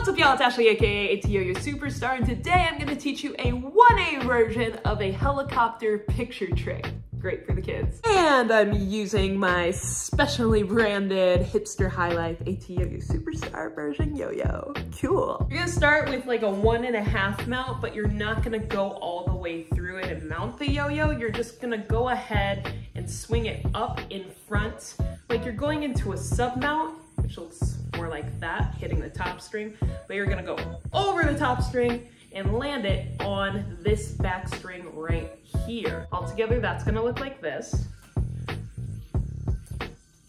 What's up, y'all? It's Ashley, aka Yoyo Superstar, and today I'm gonna teach you a 1A version of a helicopter picture trick. Great for the kids. And I'm using my specially branded hipster highlight Yoyo Superstar version Yo-Yo. Cool. You're gonna start with like a 1.5 mount, but you're not gonna go all the way through it and mount the yo-yo. You're just gonna go ahead and swing it up in front. Like you're going into a sub mount, which looks more like that, hitting the top string, but you're gonna go over the top string and land it on this back string right here. Altogether, that's gonna look like this.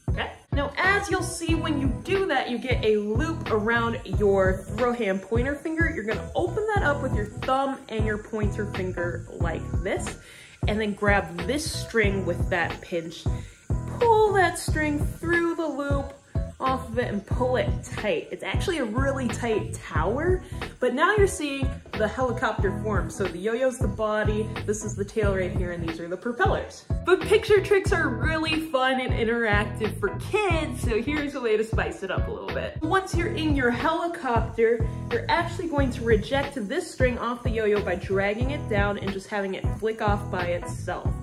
Okay. Now, as you'll see, when you do that, you get a loop around your throw hand pointer finger. You're gonna open that up with your thumb and your pointer finger like this, and then grab this string with that pinch, pull that string through the loop, off of it and pull it tight. It's actually a really tight tower, but now you're seeing the helicopter form. So the yo-yo's the body, this is the tail right here, and these are the propellers. But picture tricks are really fun and interactive for kids, so here's a way to spice it up a little bit. Once you're in your helicopter, you're actually going to reject this string off the yo-yo by dragging it down and just having it flick off by itself.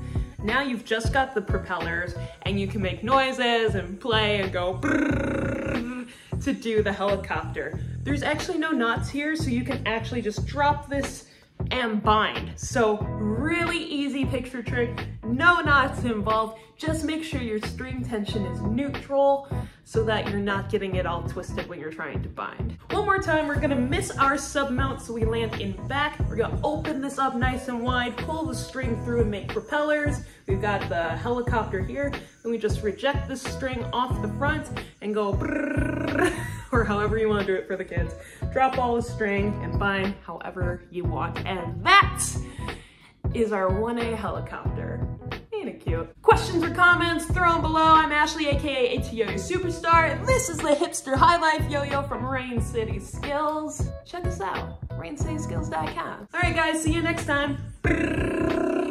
Now you've just got the propellers and you can make noises and play and go brrrr to do the helicopter. There's actually no knots here, so you can actually just drop this and bind. So really easy picture trick, no knots involved. Just make sure your string tension is neutral so that you're not getting it all twisted when you're trying to bind. One more time, we're gonna miss our sub mount so we land in back. We're gonna open this up nice and wide, pull the string through and make propellers. We've got the helicopter here, and we just reject this string off the front and go brrrr, or however you wanna do it for the kids. Drop all the string and bind however you want. And that is our 1A helicopter. Ain't it cute? Questions or comments, throw them below. I'm Ashley, aka Yoyo Superstar. This is the hipster high life yo-yo from Rain City Skills. Check us out, raincityskills.com. All right, guys, see you next time. Brrr.